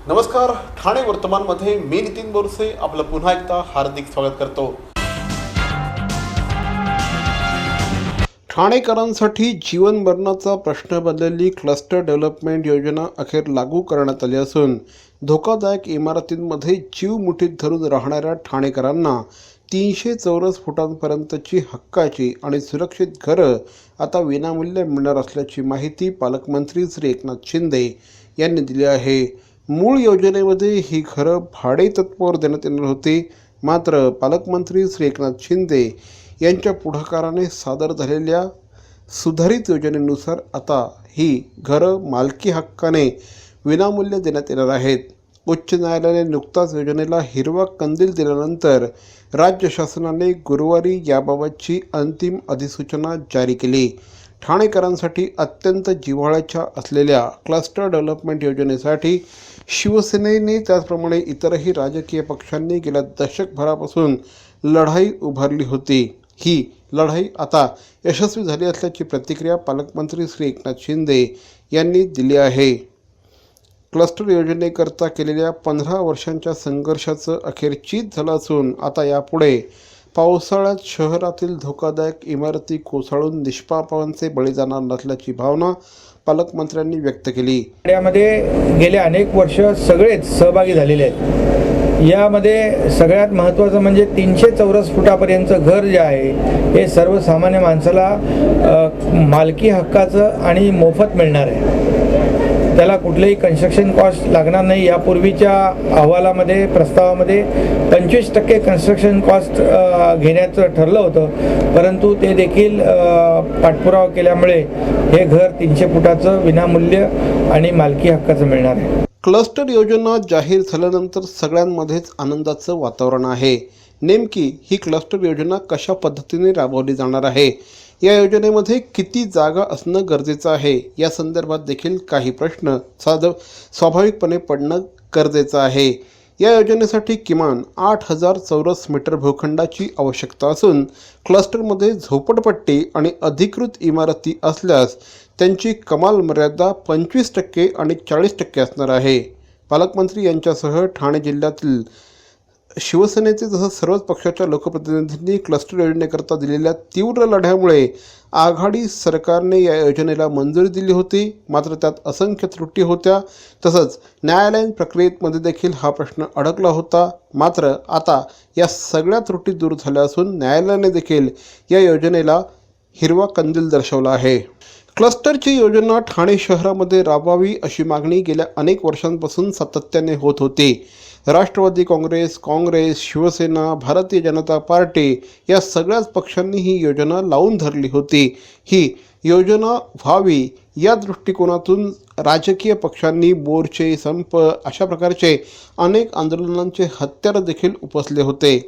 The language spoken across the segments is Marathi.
नमस्कार, ठाणे वर्तमानमध्ये मी नितीन बोरसे आपलं पुन्हा एकदा हार्दिक स्वागत करतो। ठाणेकरांसाठी जीवन मरणाचा प्रश्न बनलेली क्लस्टर डेव्हलपमेंट योजना अखेर लागू करण्यात आली असून धोकादायक इमारतींमध्ये जीव मुठीत धरून राहणाऱ्या ठाणेकरांना 300 चौरस फुटांपर्यंतची हक्काची आणि सुरक्षित घरं आता विनामूल्य मिळणार असल्याची माहिती पालकमंत्री श्री एकनाथ शिंदे यांनी दिली आहे। मूळ योजनेमध्ये ही घरं भाडे तत्त्वावर देण्यात येणार होती, मात्र पालकमंत्री श्री एकनाथ शिंदे यांच्या पुढाकाराने सादर झालेल्या सुधारित योजनेनुसार आता ही घरं मालकी हक्काने विनामूल्य देण्यात येणार आहेत। उच्च न्यायालयाने नुकताच योजनेला हिरवा कंदील दिल्यानंतर राज्य शासनाने गुरुवारी याबाबतची अंतिम अधिसूचना जारी केली। ठाणेकरांसाठी अत्यंत जिव्हाळ्याच्या असलेल्या क्लस्टर डेव्हलपमेंट योजनेसाठी शिवसेनेने त्याचप्रमाणे इतरही राजकीय पक्षांनी गेल्या दशकभरापासून लढाई उभारली होती। ही लढाई आता यशस्वी झाली असल्याची प्रतिक्रिया पालकमंत्री श्री एकनाथ शिंदे यांनी दिली आहे। क्लस्टर योजनेकरता केलेल्या 15 वर्षांच्या संघर्षाचं अखेर चित झालं असून आता यापुढे पावसाळ्यात शहरातील धोकादायक इमारती कोसळून निष्पापांचे बळी जाणार नसल्याची भावना पालकमंत्र्यांनी व्यक्त केली। यामध्ये गेले अनेक वर्ष सगळेच सहभागी झालेले आहेत। यामध्ये सगळ्यात महत्त्वाचं म्हणजे 300 चौरस फुटापर्यंतचं घर जे आहे हे सर्वसामान्य माणसाला मालकी हक्काचं आणि मोफत मिळणार आहे। त्याला कुठलेही कन्स्ट्रक्शन कॉस्ट लागणार नाही। यापूर्वीच्या अहवालामध्ये प्रस्तावामध्ये 25% कन्स्ट्रक्शन कॉस्ट घेण्याचं ठरलं होतं, परंतु ते देखील पाठपुरावा केल्यामुळे हे घर 300 फुटाचं विनामूल्य आणि मालकी हक्काचं मिळणार आहे। क्लस्टर योजना जाहीर झाल्यानंतर सगळ्यांमध्येच आनंदाचं वातावरण आहे। नेमकी ही क्लस्टर योजना कशा पद्धतीने राबवली जाणार आहे, या योजनेमध्ये किती जागा असणं गरजेचं आहे, या संदर्भात देखील काही प्रश्न स्वाभाविकपणे पडणं गरजेचं आहे। या योजनेसाठी किमान 8000 चौरस मीटर भूखंडाची आवश्यकता असून क्लस्टरमध्ये झोपडपट्टी आणि अधिकृत इमारती असल्यास त्यांची कमाल मर्यादा 25% आणि 40% असणार आहे। पालकमंत्री यांच्यासह ठाणे जिल्ह्यातील शिवसेनेचे तसंच सर्वच पक्षाच्या लोकप्रतिनिधींनी क्लस्टर योजनेकरता दिलेल्या तीव्र लढ्यामुळे आघाडी सरकारने या योजनेला मंजुरी दिली होती, मात्र त्यात असंख्य त्रुटी होत्या। तसंच न्यायालयीन प्रक्रियेमध्ये देखील हा प्रश्न अडकला होता, मात्र आता या सगळ्या त्रुटी दूर झाल्या असून न्यायालयाने देखील या योजनेला हिरवा कंदील दर्शवला आहे। क्लस्टरची योजना ठाणे शहरामध्ये राबवावी अशी मागणी गेल्या अनेक वर्षांपासून सातत्याने होत होती। राष्ट्रवादी काँग्रेस, शिवसेना, भारतीय जनता पार्टी या सगळ्याच पक्षांनी ही योजना लावून धरली होती। ही योजना व्हावी या दृष्टिकोनातून राजकीय पक्षांनी मोर्चे, संप अशा प्रकारचे अनेक आंदोलनांचे हत्यार देखील उपसले होते।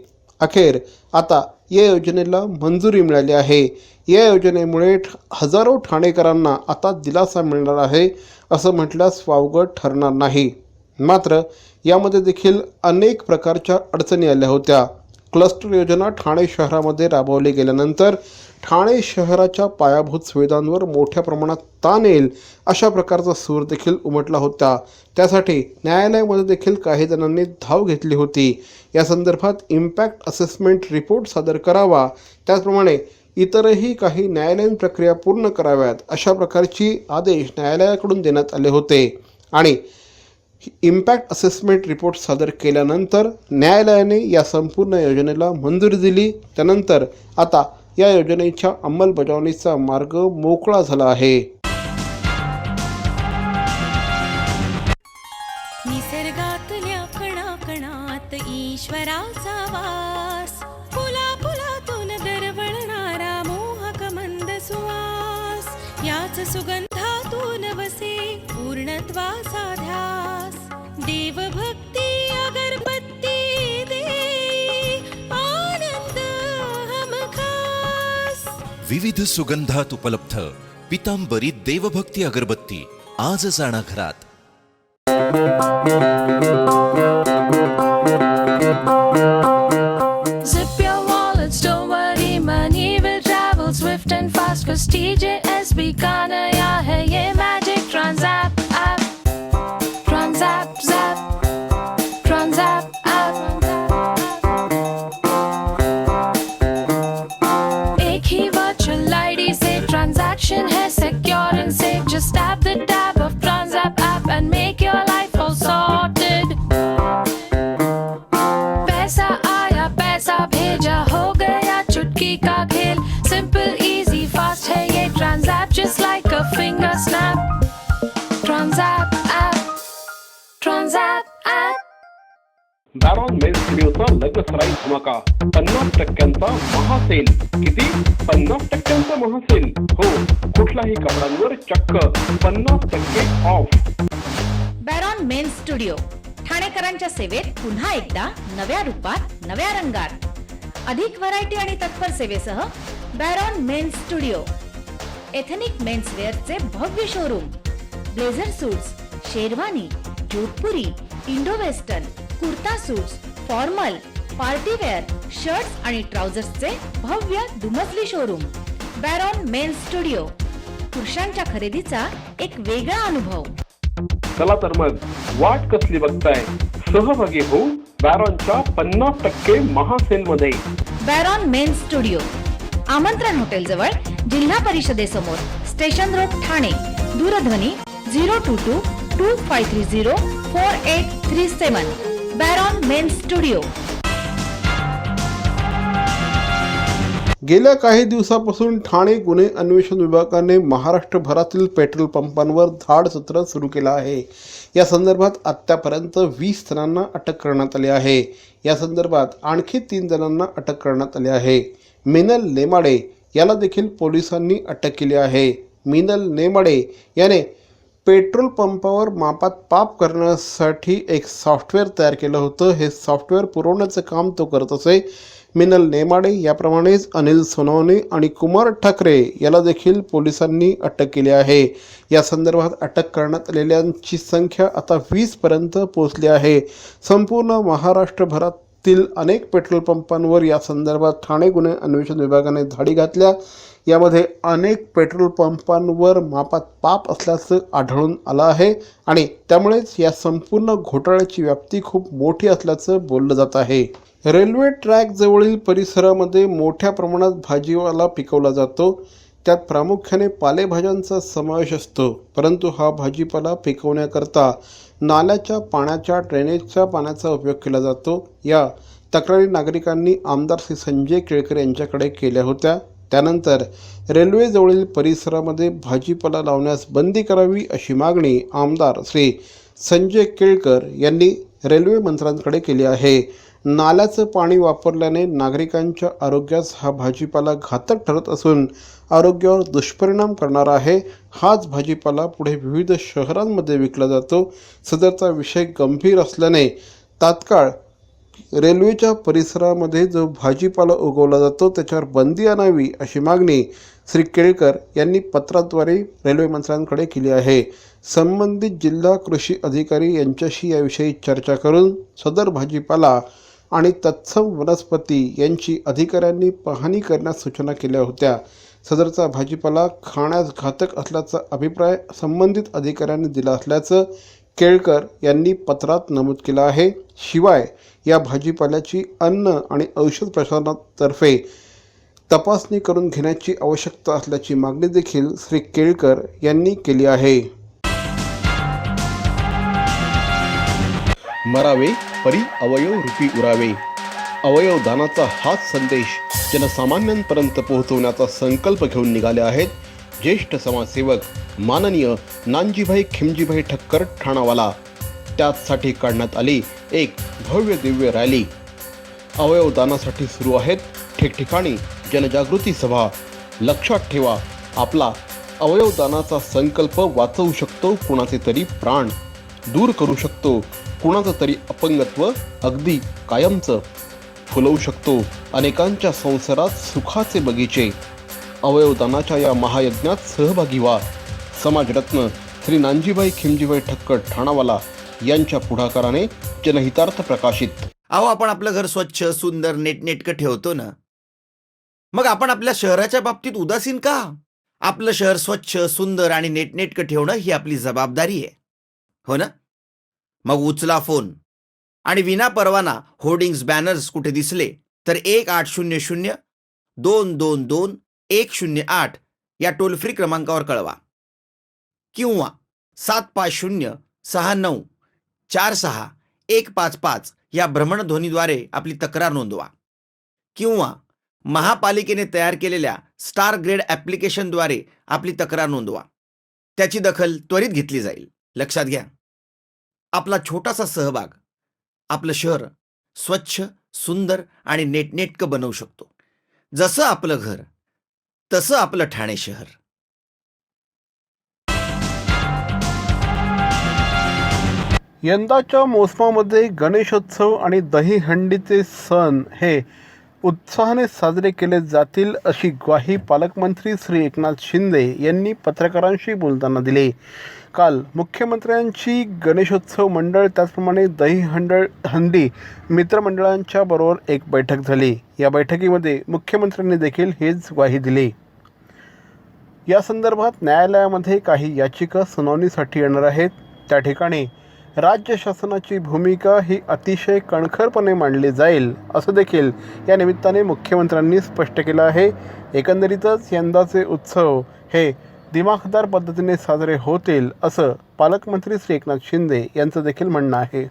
अखेर आता या योजनेला मंजुरी मिळाली आहे। या योजनेमुळे हजारो ठाणेकरांना आता दिलासा मिळणार आहे असं म्हटल्यास वावगं ठरणार नाही। मात्र यामध्ये देखील अनेक प्रकारच्या अडचणी आल्या होत्या। क्लस्टर योजना ठाणे शहरामध्ये राबवली गेल्यानंतर ठाणे शहराच्या पायाभूत सुविधांवर मोठ्या प्रमाणात ताण येईल अशा प्रकारचा सूर देखील उमटला होता। त्यासाठी न्यायालयामध्ये देखील काही जणांनी धाव घेतली होती। या संदर्भात इम्पॅक्ट असेसमेंट रिपोर्ट सादर करावा, त्याचप्रमाणे इतरही काही न्यायालयीन प्रक्रिया पूर्ण कराव्यात अशा प्रकारची आदेश न्यायालयाकडून देण्यात आले होते आणि इम्पॅक्ट असेसमेंट रिपोर्ट सादर केल्यानंतर न्यायालयाने या संपूर्ण योजनेला मंजुरी दिली। त्यानंतर आता या योजनेच्या अंमलबजावणीचा मार्ग मोकळा झाला आहे। निसर्गातल्या कणाकणात ईश्वराचा वास, फुला फुलातून दरवळणारा मोहक मंद सुवास, याच सुगंधातून वसे पूर्णत्वाचा ध्यास, देवभक्ती अगरबत्ती दे आनंद हमखास। विविध सुगंधात उपलब्ध पितांबरी देवभक्ती अगरबत्ती आजच आणा घरात। Zip your wallets, don't worry, money will travel swift and fast, 'cause TJSB का नया है ये Magic Transapp app। Transapp, zap Transapp app. एक ही virtual ID से transaction है secure and safe. Just tap the tab of Transapp app and make your life all sorted. पैसा आया पैसा भेजा हो गया चुटकी का खेल. Simple, easy, fast है ये Transapp just like a finger snap. Transapp app. Transapp app. बॅरॉन mail स्टुडिओचा लग्नसराई धमाका 50% महासेल. किती? 50% महासेल. हो, कुठल्याही कपड्यांवर चक्क 50% ऑफ. बॅरॉन मेन स्टुडिओ ठाणेकरांच्या सेवेत पुन्हा एकदा नव्या रूपात नव्या रंगात अधिक व्हरायटी आणि तत्पर सेवेसह बॅरॉन मेन स्टुडिओ. एथनिक मेन्सवेअरचे भव्य showroom. Blazer suits, sherwani, Jodhpuri, Indo western, kurta suits, formal, partywear, shirts आणि ट्राउझर्सचे भव्य दुमजली शोरूम. बॅरॉन men studio. पुरुषांच्या खरेदीचा एक वेगळा अनुभव. चला तर मग वाट कसली बघताय, सहभागी हो बॅरॉनच्या 50% महासेल मध्ये. बॅरॉन मेन स्टुडिओ, आमंत्रण हॉटेल जवळ, जिल्हा परिषदेसमोर, स्टेशन रोड, ठाणे. दूरध्वनी 022-2530-4837. बॅरॉन मेन स्टुडिओ. गेल्या काही दिवसापासून ठाणे गुन्हे अन्वेषण विभागाने महाराष्ट्रभरातील पेट्रोल पंपांवर धाड सत्र सुरू केलं आहे. या संदर्भात आत्तापर्यंत 20 जणांना अटक करण्यात आली आहे. या संदर्भात आणखी 3 जणांना अटक करण्यात आली आहे. मिनल नेमाडे याला देखील पोलिसांनी अटक केली आहे. मिनल नेमाडे याने पेट्रोल पंपावर मापात पाप करण्यासाठी एक सॉफ्टवेअर तयार केलं होतं. हे सॉफ्टवेअर पुरवण्याचं काम तो करत असे. मिनल नेमाडे याप्रमाणेच अनिल सोनवणे आणि कुमार ठाकरे याला देखील पोलिसांनी अटक केली आहे. या संदर्भात अटक करण्यात आलेल्यांची संख्या आता 20पर्यंत पोहोचली आहे. संपूर्ण महाराष्ट्रभरातील अनेक पेट्रोल पंपांवर या संदर्भात ठाणे गुन्हे अन्वेषण विभागाने धाडी घातल्या. यामध्ये अनेक पेट्रोल पंपांवर मापात पाप असल्याचं आढळून आलं आहे आणि त्यामुळेच या संपूर्ण घोटाळ्याची व्याप्ती खूप मोठी असल्याचं बोललं जात आहे. रेल्वे ट्रॅक जवळील परिसरामध्ये मोठ्या प्रमाणात भाजीपाला पिकवला जातो. त्यात प्रामुख्याने पालेभाज्यांचा समावेश असतो. परंतु हा भाजीपाला पिकवण्याकरता नाल्याच्या पाण्याच्या ड्रेनेजच्या पाण्याचा उपयोग केला जातो. या तक्रारी नागरिकांनी आमदार श्री संजय केळकर यांच्याकडे केल्या होत्या. त्यानंतर रेल्वेजवळील परिसरामध्ये भाजीपाला लावण्यास बंदी करावी अशी मागणी आमदार श्री संजय केळकर यांनी रेल्वे मंत्र्यांकडे केली आहे. नाल्याचं पाणी वापरल्याने नागरिकांच्या आरोग्यास हा भाजीपाला घातक ठरत असून आरोग्यावर दुष्परिणाम करणारा आहे. हाच भाजीपाला पुढे विविध शहरांमध्ये विकला जातो. सदरचा विषय गंभीर असल्याने तात्काळ रेल्वेच्या परिसरामध्ये जो भाजीपाला उगवला जातो त्याच्यावर बंदी आणावी अशी मागणी श्री केळकर यांनी पत्राद्वारे रेल्वे मंत्र्यांकडे केली आहे. संबंधित जिल्हा कृषी अधिकारी यांच्याशी याविषयी चर्चा करून सदर भाजीपाला आणि तत्सम वनस्पती यांची अधिकाऱ्यांनी पाहणी करण्यास सूचना केल्या होत्या. सदरचा भाजीपाला खाण्यास घातक असल्याचा अभिप्राय संबंधित अधिकाऱ्यांनी दिला असल्याचं केळकर यांनी पत्रात नमूद केलं आहे. शिवाय या भाजीपाल्याची अन्न आणि औषध प्रशासनातर्फे तपासणी करून घेण्याची आवश्यकता असल्याची मागणी देखील श्री केळकर यांनी केली आहे. मरावे परी अवयव रूपी उरावे. अवयव दानाचा हाच संदेश जनसामान्यांपर्यंत पोहोचवण्याचा संकल्प घेऊन निघाले आहेत ज्येष्ठ समाजसेवक माननीय नानजीभाई खिमजीभाई ठक्कर ठाणावाला. त्याचसाठी काढण्यात आली एक भव्य दिव्य रॅली. अवयव दानासाठी सुरू आहेत ठिकठिकाणी जनजागृती सभा. लक्षात ठेवा, आपला अवयव दानाचा संकल्प वाचवू शकतो कुणाचे तरी प्राण, दूर करू शकतो कुणाचं तरी अपंगत्व अगदी कायमचं, फुलवू शकतो अनेकांच्या संसारात सुखाचे बगीचे. अवयवदानाच्या या महायज्ञात सहभागी व्हा. समाजरत्न श्री नानजीभाई खिमजीभाई ठक्कर ठाणावाला यांच्या पुढाकाराने जनहितार्थ प्रकाशित. अहो, आपण आपलं घर स्वच्छ सुंदर नेटनेटकं ठेवतो ना, मग आपण आपल्या शहराच्या बाबतीत उदासीन का? आपलं शहर स्वच्छ सुंदर आणि नेटनेटकं ठेवणं ही आपली जबाबदारी आहे, हो ना? मग उचला फोन आणि विना परवाना होर्डिंग्स बॅनर्स कुठे दिसले तर 1800-222-108 या टोल फ्री क्रमांकावर कळवा किंवा 7506946-155 या भ्रमणध्वनीद्वारे आपली तक्रार नोंदवा किंवा महापालिकेने तयार केलेल्या स्टार ग्रेड ॲप्लिकेशनद्वारे आपली तक्रार नोंदवा. त्याची दखल त्वरित घेतली जाईल. लक्षात घ्या, आपला छोटासा सहभाग आपलं शहर स्वच्छ, सुंदर आणि नेटनेटकं बनवू शकतो. जसं आपलं घर तसं आपलं ठाणे शहर. यंदाच्या मोसमामध्ये गणेशोत्सव आणि दहीहंडीचे सण हे उत्साहाने साजरे केले जातील अशी ग्वाही पालकमंत्री श्री एकनाथ शिंदे यांनी पत्रकारांशी बोलताना दिली. काल मुख्यमंत्र्यांची गणेशोत्सव मंडळ त्याचप्रमाणे दहीहंडी मित्रमंडळांच्या बरोबर एक बैठक झाली. या बैठकीमध्ये मुख्यमंत्र्यांनी देखील हेच ग्वाही दिली. या संदर्भात न्यायालयामध्ये काही याचिका सुनावणीसाठी येणार आहेत. त्या ठिकाणी राज्य शासनाची भूमिका ही अतिशय कणखरपणे मांडली जाईल असं देखील या निमित्ताने मुख्यमंत्र्यांनी स्पष्ट केलं आहे. एकंदरीतच यंदाचे उत्सव हे दिमाखदार पद्धतीने साजरे होतील असं पालकमंत्री श्री एकनाथ शिंदे यांचं देखील म्हणणं आहे.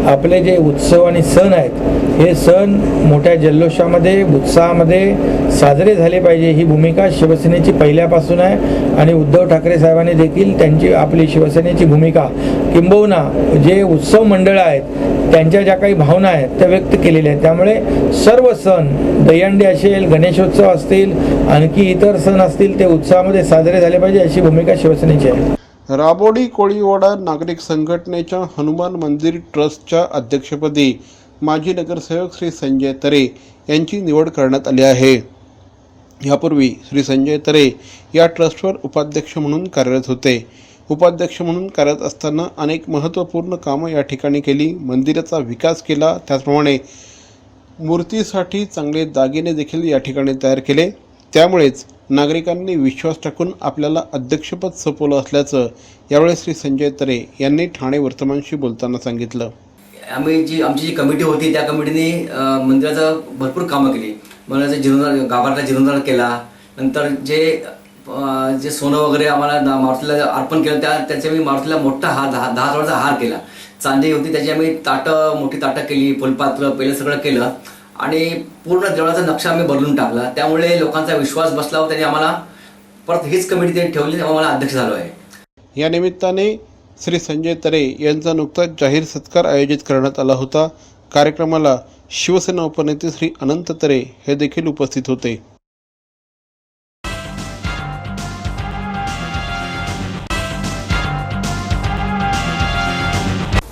आपले जे उत्सव आणि सण आहेत हे सण मोठ्या जल्लोषामध्ये उत्साहामध्ये साजरे झाले पाहिजे ही भूमिका शिवसेनेची पहिल्यापासून आहे आणि उद्धव ठाकरे साहेबांनी देखील त्यांची आपली शिवसेनेची भूमिका किंबहुना जे उत्सव मंडळ आहेत त्यांच्या ज्या काही भावना आहेत त्या व्यक्त केलेल्या आहेत. त्यामुळे सर्व सण दहीहंडी असेल, गणेशोत्सव असतील, आणखी इतर सण असतील ते उत्साहामध्ये साजरे झाले पाहिजे अशी भूमिका शिवसेनेची आहे. राबोडी कोळीवाडा नागरिक संघटनेच्या हनुमान मंदिर ट्रस्टच्या अध्यक्षपदी माजी नगरसेवक श्री संजय तरे यांची निवड करण्यात आली आहे. यापूर्वी श्री संजय तरे या ट्रस्टवर उपाध्यक्ष म्हणून कार्यरत होते. उपाध्यक्ष म्हणून कार्यरत असताना अनेक महत्त्वपूर्ण कामं या ठिकाणी केली, मंदिराचा विकास केला, त्याचप्रमाणे मूर्तीसाठी चांगले दागिने देखील या ठिकाणी तयार केले. त्यामुळेच नागरिकांनी विश्वास टाकून आपल्याला अध्यक्षपद सोपवलं असल्याचं यावेळी श्री संजय तरे यांनी ठाणे वर्तमानशी बोलताना सांगितलं. आमची जी कमिटी होती त्या कमिटीने मंदिराचं भरपूर कामं केली. मंदिराचा जीर्णोद्धार, गाभाऱ्याचा जीर्णोद्धार केला. नंतर जे सोनं वगैरे आम्हाला मारुतीला अर्पण केलं त्याचे मी मारुतीला मोठा हार 10 तोळ्याचा हार केला. चांदी होती त्याची आम्ही मोठी ताटं केली, फुलपात्र पहिलं सगळं केलं आणि पूर्ण देवळाचा नक्षा आम्ही बदलून टाकला. त्यामुळे लोकांचा विश्वास बसला व त्यांनी आम्हाला परत हीच कमिटी त्यांनी ठेवली, आम्हाला अध्यक्ष झालो आहे. या निमित्ताने श्री संजय तरे यांचा नुकताच जाहीर सत्कार आयोजित करण्यात आला होता. कार्यक्रमाला शिवसेना उपनेते श्री अनंत तरे हे देखील उपस्थित होते.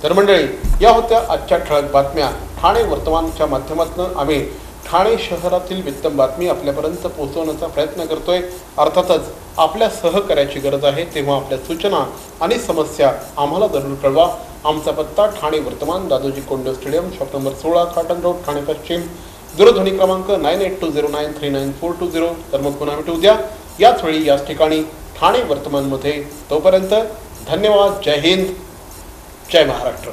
तर मंडळी, या होत्या आजच्या ठळक बातम्या. ठाणे वर्तमानच्या माध्यमातून आम्ही ठाणे शहरातील वित्तम बातमी आपल्यापर्यंत पोहोचवण्याचा प्रयत्न करतोय. अर्थातच आपल्या सहकार्याची गरज आहे, तेव्हा आपल्या सूचना आणि समस्या आम्हाला जरूर कळवा. आमचा पत्ता ठाणे वर्तमान, Dadoji Konde stadium, shop number 16, cotton road, Thane पश्चिम. दूरध्वनी क्रमांक 9820939420. तर मग पुन्हा भेटू उद्या याच वेळी याच ठिकाणी ठाणे वर्तमानमध्ये. तोपर्यंत धन्यवाद. जय हिंद, जय महाराष्ट्र.